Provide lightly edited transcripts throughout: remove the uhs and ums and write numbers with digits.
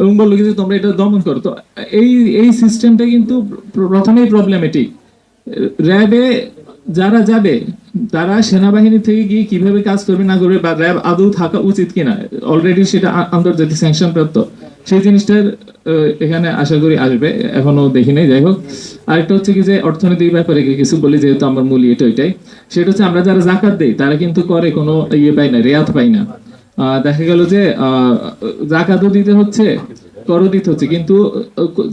এবং বললো কিন্তু তোমরা এটা দমন করো। তো এই এই সিস্টেমটা কিন্তু প্রথমেই প্রবলেমেটিক। র্যাবে যারা যাবে তারা সেনাবাহিনী থেকে গিয়ে কিভাবে কাজ করবে না করবে, বা র্যাব আদৌ থাকা উচিত কিনা, অলরেডি সেটা আন্তর্জাতিক স্যাংশন প্রাপ্ত, সেই জিনিসটার এখানে আশা করি আসবে, এখনো দেখি নাই। যাই হোক, আরেকটা হচ্ছে কি যে অর্থনৈতিক ব্যাপারে কিছু বলি, যেহেতু আমার মূল এটা ওইটাই। সেটা হচ্ছে আমরা যারা জাকাত দেই তারা কিন্তু করে কোনো ইয়ে পাই না, রেয়াত পাই না। দেখা গেল যে জাকাতও দিতে হচ্ছে, করও দিতে হচ্ছে, কিন্তু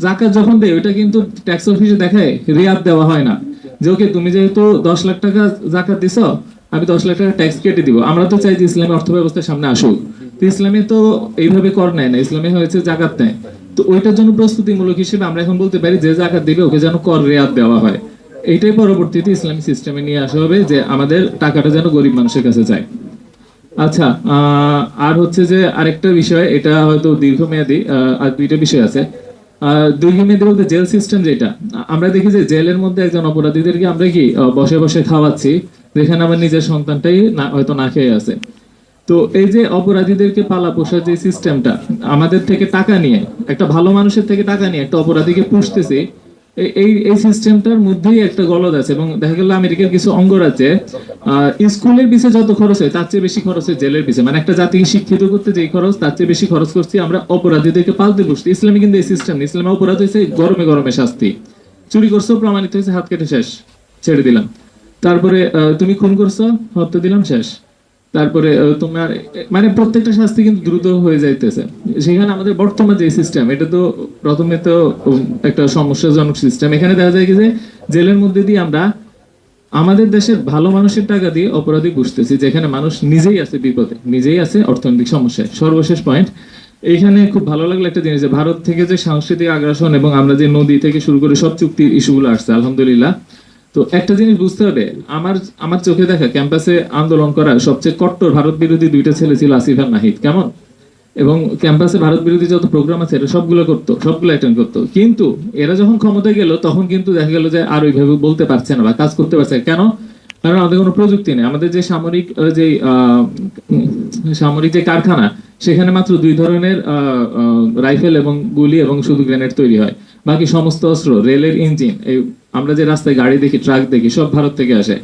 জাকাত যখন দেয় ওইটা কিন্তু ট্যাক্স অফিসে দেখায় রেয়াত দেওয়া হয় না, যে ওকে তুমি যেহেতু 10 লাখ টাকা জাকাত দিছ, আমি 10 লাখ টাকা ট্যাক্স কেটে দিব। আমরা তো চাই যে ইসলামী অর্থ ব্যবস্থার সামনে আসুক, তো ইসলামে তো এইভাবে কর নেয় না, ইসলামে হয়েছে জাকাত নেয়। তো ওইটার জন্য প্রস্তুতিমূলক হিসেবে আমরা এখন বলতে পারি যে জাকাত দিবে ওকে যেন কর রেয়াত দেওয়া হয়। এইটাই পরবর্তীতে ইসলামী সিস্টেমে নিয়ে আসা হবে, যে আমাদের টাকাটা যেন গরিব মানুষের কাছে যায়। আচ্ছা, আর হচ্ছে যে আরেকটা বিষয়, এটা হয়তো দীর্ঘমেয়াদী, আর দুইটা বিষয় আছে। দীর্ঘমেয়াদী বলতে জেল সিস্টেম, যেটা আমরা দেখি যে জেলের মধ্যে একজন অপরাধীদেরকে আমরা কি বসে বসে খাওয়াচ্ছি, যেখানে আমার নিজের সন্তানটাই না হয়তো না খেয়ে আছে। তো এই যে অপরাধীদেরকে পালা পোষার যে সিস্টেমটা, আমাদের থেকে টাকা নিয়ে, একটা ভালো মানুষের থেকে টাকা নিয়ে একটা অপরাধীকে পুষতেছে, এই এই সিস্টেমটার মধ্যেই একটা গলদ আছে। এবং দেখা গেল আমেরিকার কিছু অঙ্গরাজ্যে স্কুলের পিছে যত খরচ হয় তার চেয়ে বেশি খরচ হয় জেলের পিছে। মানে একটা জাতিকে শিক্ষিত করতে যেই খরচ, তার চেয়ে বেশি খরচ করছি আমরা অপরাধীদেরকে পালতে বসছি। ইসলামে কিন্তু এই সিস্টেম নেই। ইসলামে অপরাধ হয়েছে গরমে গরমে শাস্তি, চুরি করছো প্রমাণিত হয়েছে হাত কেটে শেষ, ছেড়ে দিলাম। তারপরে তুমি খুন করছো, হত্যা দিলাম, শেষ। তারপরে তোমার মানে প্রত্যেকটা শাস্তি কিন্তু দ্রুত হয়ে যাইতেছে। সেখানে আমাদের বর্তমান যে সিস্টেম, এটা তো প্রথমে তো একটা সমস্যাজনক সিস্টেম। এখানে দেখা যায় কি যে জেলের মধ্যে দিয়ে আমরা আমাদের দেশের ভালো মানুষের টাকা দিয়ে অপরাধী বুঝতেছি, যেখানে মানুষ নিজেই আছে বিপদে, নিজেই আছে অর্থনৈতিক সমস্যায়। সর্বশেষ পয়েন্ট, এইখানে খুব ভালো লাগলো একটা জিনিস, যে ভারত থেকে যে সাংস্কৃতিক আগ্রাসন এবং আমরা যে নদী থেকে শুরু করে সব চুক্তির ইস্যুগুলো আসছে, আলহামদুলিল্লাহ। তো একটা জিনিস বুঝতে হবে, আমার আমার চোখে দেখা ক্যাম্পাসে আন্দোলন করা সবচেয়ে কট্টর ভারত বিরোধী দুইটা ছেলে ছিল, আসিফ আর নাহিদ, কেমন? এবং ক্যাম্পাসে ভারত বিরোধী যত প্রোগ্রাম আছে এরা সবগুলো করতো, সবগুলো অ্যাটেন্ড করতো। কিন্তু এরা যখন ক্ষমতায় গেল তখন কিন্তু দেখা গেল যে আর ওইভাবে বলতে পারছে না বা কাজ করতে পারছে না। কেন? কারণ আমাদের কোনো প্রযুক্তি নেই। আমাদের যে সামরিক যে কারখানা, সেখানে মাত্র 2 ধরনের রাইফেল এবং গুলি এবং শুধু গ্রেনেড তৈরি হয়। বাকি সমস্ত অস্ত্র, রেলের ইঞ্জিন, এই আমরা যে রাস্তায় গাড়ি দেখি, ট্রাক দেখি, সব ভারত থেকে আসে।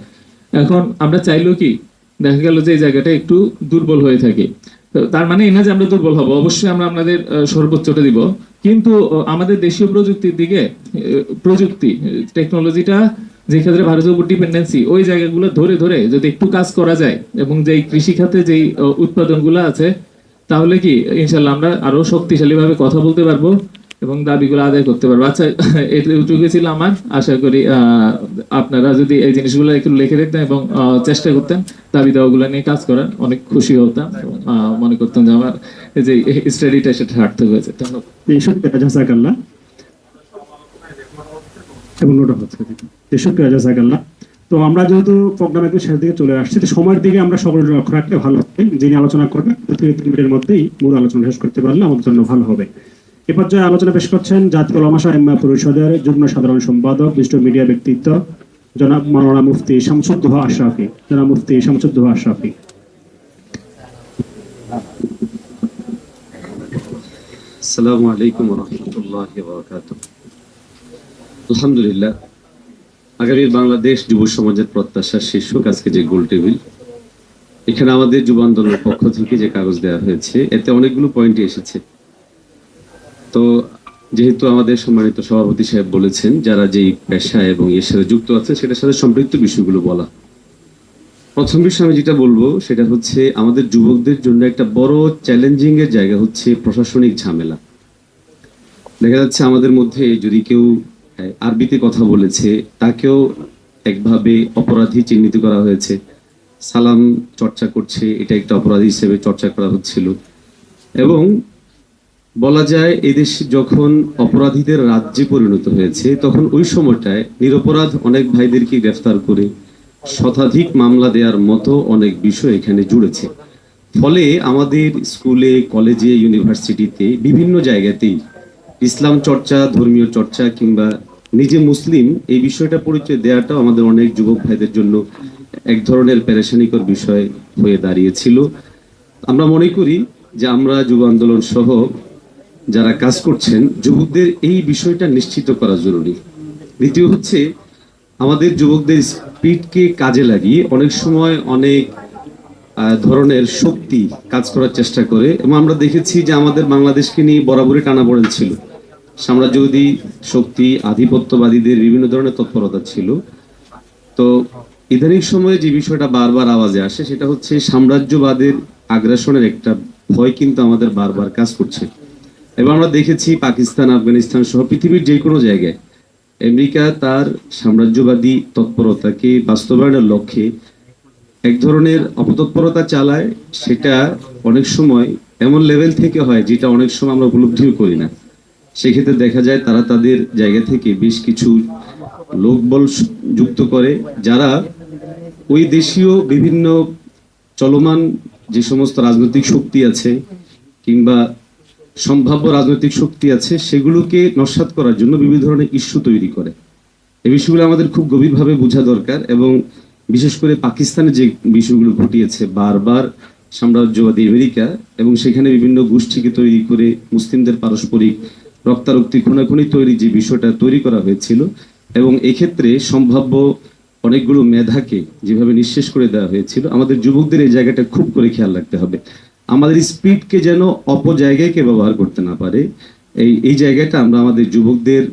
এখন আমরা চাইলেও কি, দেখা গেল যে এই জায়গাটা একটু দুর্বল হয়ে থাকে। তার মানে এই না যে আমরা দুর্বল হব, অবশ্যই আমরা আপনাদের সর্বোচ্চটা দিব। কিন্তু আমাদের দেশীয় প্রযুক্তির দিকে, প্রযুক্তি টেকনোলজিটা যে ক্ষেত্রে ভারতের উপর ডিপেন্ডেন্সি, ওই জায়গাগুলো ধরে ধরে যদি একটু কাজ করা যায়, এবং যেই কৃষি খাতে যেই উৎপাদনগুলো আছে, তাহলে কি ইনশাল্লাহ আমরা আরো শক্তিশালী ভাবে কথা বলতে পারবো এবং দাবিগুলো আদায় করতে পারবো। আচ্ছা, এটুকু ছিল আমার। আশা করি আপনারা যদি এই জিনিসগুলো একটু লিখে রাখতেন এবং চেষ্টা করতেন দাবি দাওয়াগুলো নিয়ে কাজ করার, অনেক খুশি হতাম। মনে করতাম যে আমার এই যে স্টাডিটা সেটা সার্থক হয়েছে। ধন্যবাদ। জাযাকাল্লাহ এবং নোট হচ্ছে শুকরিয়া জাযাকাল্লাহ। তো আমরা যেহেতু প্রোগ্রামের শেষ দিকে চলে আসছি, তো সময়ের দিকে আমরা সকলে লক্ষ্য রাখলে ভালো হবে। যিনি আলোচনা করবেন 2-3 মিনিটের মধ্যেই মূল আলোচনা শেষ করতে পারলে আমাদের জন্য ভালো হবে। এ পর্যায়ে আলোচনা পেশ করছেন জাতীয় উলামা আইম্মা পরিষদের যুগ্ম সাধারণ সম্পাদক, বিশিষ্ট মিডিয়া ব্যক্তিত্ব জনাব মাওলানা মুফতি শামসুদ্দোহা আশরাফি। জনাব মুফতি শামসুদ্দোহা আশরাফি। আসসালামু আলাইকুম ওয়া রাহমাতুল্লাহি ওয়া বারাকাতুহু। আলহামদুলিল্লাহ, আগামীর বাংলাদেশ যুব সমাজের প্রত্যাশা শীর্ষক আজকে যে গোল টেবিল, এখানে আমাদের যুব আন্দোলনের পক্ষ থেকে যে কাগজ দেওয়া হয়েছে, এতে অনেকগুলো পয়েন্টই এসেছে। তো যেহেতু আমাদের সম্মানিত সভাপতি সাহেব বলেছেন যারা যেই পেশা এবং এর সাথে যুক্ত আছে সেটার সাথে সম্পৃক্ত বিষয়গুলো বলা, প্রথম বিষয় আমি যেটা বলবো সেটা হচ্ছে আমাদের যুবকদের জন্য একটা বড় চ্যালেঞ্জিং এর জায়গা হচ্ছে প্রশাসনিক ঝামেলা। দেখা যাচ্ছে আমাদের মধ্যে যদি কেউ আরবিতে কথা বলেছে তাকেও একভাবে অপরাধী চিহ্নিত করা হয়েছে, সালাম চর্চা করছে এটা একটা অপরাধী হিসেবে চর্চা করা হচ্ছিল। এবং বলা যায় এদেশ যখন অপরাধীদের রাজ্যে পরিণত হয়েছে তখন ওই সময়টায় নিরপরাধ অনেক ভাইদেরকে গ্রেফতার করে শতাধিক মামলা দেওয়ার মতো অনেক বিষয় এখানে জুড়েছে। ফলে আমাদের স্কুলে, কলেজে, ইউনিভার্সিটিতে বিভিন্ন জায়গাতেই ইসলাম চর্চা, ধর্মীয় চর্চা কিংবা নিজে মুসলিম এই বিষয়টা পরিচয় দেওয়াটাও আমাদের অনেক যুবক ভাইদের জন্য এক ধরনের পেরেশানিকর বিষয় হয়ে দাঁড়িয়েছিল। আমরা মনে করি যে আমরা যুব আন্দোলন সহ যারা কাজ করছেন, যুবকদের এই বিষয়টা নিশ্চিত করা জরুরি। দ্বিতীয় হচ্ছে, আমাদের যুবকদের স্পিডকে কাজে লাগিয়ে অনেক সময় অনেক ধরনের শক্তি কাজ করার চেষ্টা করে, এবং আমরা দেখেছি যে আমাদের বাংলাদেশকে নিয়ে বরাবরই টানাপোড়েন ছিল। সাম্রাজ্যবাদী শক্তি, আধিপত্যবাদীদের বিভিন্ন ধরনের তৎপরতা ছিল। তো ইদানিং সময়ে যে বিষয়টা বারবার আওয়াজে আসে সেটা হচ্ছে সাম্রাজ্যবাদের আগ্রাসনের একটা ভয় কিন্তু আমাদের বারবার কাজ করছে। এবং আমরা দেখেছি পাকিস্তান, আফগানিস্তান সহ পৃথিবীর যে কোনো জায়গায় আমেরিকা তার সাম্রাজ্যবাদী তৎপরতাকে বাস্তবায়নের লক্ষ্যে এক ধরনের অপতৎপরতা চালায়। সেটা অনেক সময় এমন লেভেল থেকে হয় যেটা অনেক সময় আমরা উপলব্ধিও করি না। সেক্ষেত্রে দেখা যায় তারা তাদের জায়গা থেকে বেশ কিছু লোকবল যুক্ত করে, যারা ওই দেশীয় বিভিন্ন চলমান যে সমস্ত রাজনৈতিক শক্তি আছে কিংবা সম্ভাব্য রাজনৈতিক শক্তি আছে সেগুলোকে নস্যাৎ করার জন্য বিভিন্ন ধরনের ইস্যু তৈরি করে। এই বিষয়গুলো আমাদের খুব গভীরভাবে বোঝা দরকার, এবং বিশেষ করে পাকিস্তানে যে বিষয়গুলো ঘটিয়েছে বারবার সাম্রাজ্যবাদী আমেরিকা, এবং সেখানে বিভিন্ন গোষ্ঠীকে তৈরি করে মুসলিমদের পারস্পরিক রক্তারক্তি খুনাখুনি তৈরি যে বিষয়টা তৈরি করা হয়েছিল, এবং এক্ষেত্রে সম্ভাব্য অনেকগুলো মেধাকে যেভাবে নিঃশেষ করে দেওয়া হয়েছিল, আমাদের যুবকদের এই জায়গাটা খুব করে খেয়াল রাখতে হবে। আমাদের স্পিডকে যেন অপজায়গায় কে ব্যবহার করতে না পারে, এই জায়গাটা আমরা আমাদের যুবকদের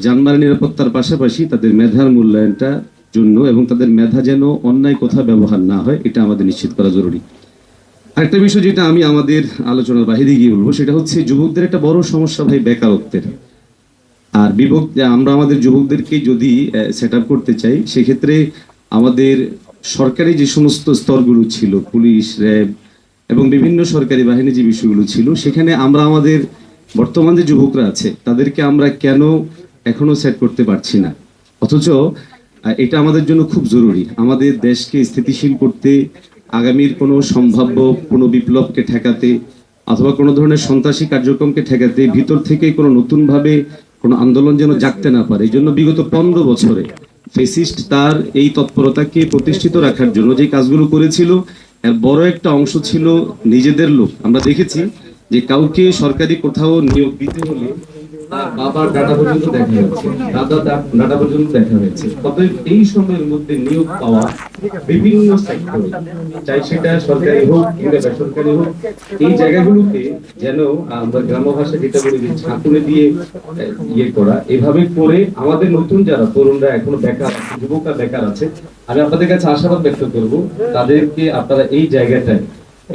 জানমাল নিরাপত্তার পাশাপাশি তাদের মেধার মূল্যায়নটা জন্য এবং তাদের মেধা যেন অন্যায় কোথাও ব্যবহার না হয়, এটা আমাদের নিশ্চিত করা জরুরি। আরেকটা বিষয় যেটা আমি আমাদের আলোচনার বাইরে গিয়ে বলবো সেটা হচ্ছে যুবকদের একটা বড় সমস্যা ভাই বেকারত্বের। আর আমরা আমাদের যুবকদেরকে যদি সেট আপ করতে চাই, সেক্ষেত্রে আমাদের সরকারি যে সমস্ত স্তরগুলো ছিল, পুলিশ, র্যাব এবং বিভিন্ন সরকারি বাহিনী যে বিষয়গুলো ছিল, সেখানে আমরা আমাদের বর্তমান যে যুবকরা আছে তাদেরকে আমরা কেন এখনো সেট করতে পারছি না? অথচ এটা আমাদের জন্য খুব জরুরি। আমাদের দেশকে স্থিতিশীল করতে, আগামীর কোনো সম্ভাব্য কোনো বিপ্লবকে ঠেকাতে অথবা কোনো ধরনের সন্ত্রাসী কার্যক্রমকে ঠেকাতে ভিতর থেকে কোনো নতুনভাবে কোনো আন্দোলন যেন জাগতে না পারে, এই জন্য বিগত 15 বছরে ফেসিস্ট তার এই তৎপরতাকে প্রতিষ্ঠিত রাখার জন্য যে কাজগুলো করেছিল, এর বড় একটা অংশ ছিল নিজেদের লোক। আমরা দেখেছি যে কাউকে সরকারি কোথাও নিয়োগ দিতে হলে বাবার ডাটা পর্যন্ত দেখা হয়েছে, ডাটা পর্যন্ত দেখা হয়েছে। অতএব এই সময়ের মধ্যে নিয়োগ পাওয়া বিভিন্ন সেক্টরে, চাই সেটা সরকারি হোক কিংবা বেসরকারি হোক, এই জায়গাগুলোকে যেন আমরা গ্রাম্য ভাষা যেটা বলি ঝাঁকুড়ে দিয়ে ইয়ে করা, এভাবে করে আমাদের নতুন যারা তরুণরা এখনো বেকার আছে, যুবকরা বেকার আছে, আমি আপনাদের কাছে আশাবাদ ব্যক্ত করব তাদেরকে আপনারা এই জায়গাটায়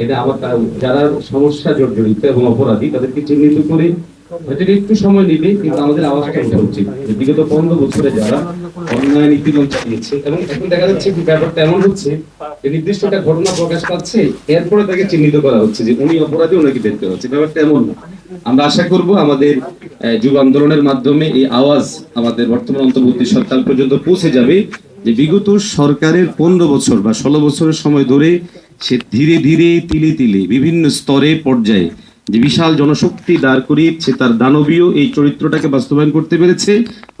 এটা আমার যারা সমস্যা জর্জরিত এবং অপরাধী তাদেরকে চিহ্নিত করে, হয়তো একটু সময় নেবে কিন্তু আমাদের আওয়াজটা ওঠা উচিত। বিগত 15 বছরে যারা অন্যায় নীতিগণ চালিয়েছে, এবং এখন দেখা যাচ্ছে যে ব্যাপারটা এমন হচ্ছে যে নির্দিষ্ট একটা ঘটনা প্রকাশ পাচ্ছে, এরপরে তাকে চিহ্নিত করা হচ্ছে যে উনি অপরাধী, ওনাকে বের করা হচ্ছে। ব্যাপারটা এমন না। আমরা আশা করব আমাদের যুব আন্দোলনের মাধ্যমে এই আওয়াজ আমাদের বর্তমান অন্তর্বর্তী সরকার পর্যন্ত পৌঁছে যাবে যে বিগত সরকারের 15 বছর বা 16 বছরের সময় ধরে সে ধীরে ধীরে তিলে তিলে বিভিন্ন স্তরে পর্যায়ে যে বিশাল জনশক্তি দাঁড় করিয়ে সে তার দানবীয় এই চরিত্রটাকে বাস্তবায়ন করতে পেরেছে।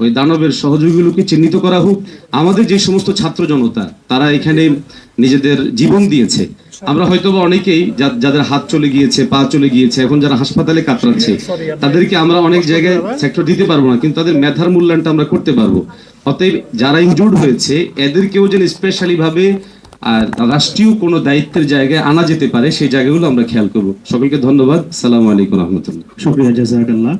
ওই দানবের সহযোগীগুলোকে চিহ্নিত করা হোক। আমাদের যে সমস্ত ছাত্র জনতা তারা এখানে নিজেদের জীবন দিয়েছে, আমরা হয়তো বা অনেকেই যাদের হাত চলে গিয়েছে, পা চলে গিয়েছে, এখন যারা হাসপাতালে কাতরাচ্ছে, তাদেরকে আমরা অনেক জায়গায় সেক্টর দিতে পারবো না, কিন্তু তাদের মেধার মূল্যায়নটা আমরা করতে পারবো। অতএব যারা ইনজুর্ড হয়েছে এদেরকেও যেন স্পেশালি ভাবে আর রাষ্ট্রীয় কোনো দায়িত্বের জায়গায় আনা যেতে পারে, সেই জায়গাগুলো আমরা খেয়াল করবো। সকলকে ধন্যবাদ। আসসালামু আলাইকুম রহমতুল্লাহ। শুকরিয়া, জাযাকাল্লাহ।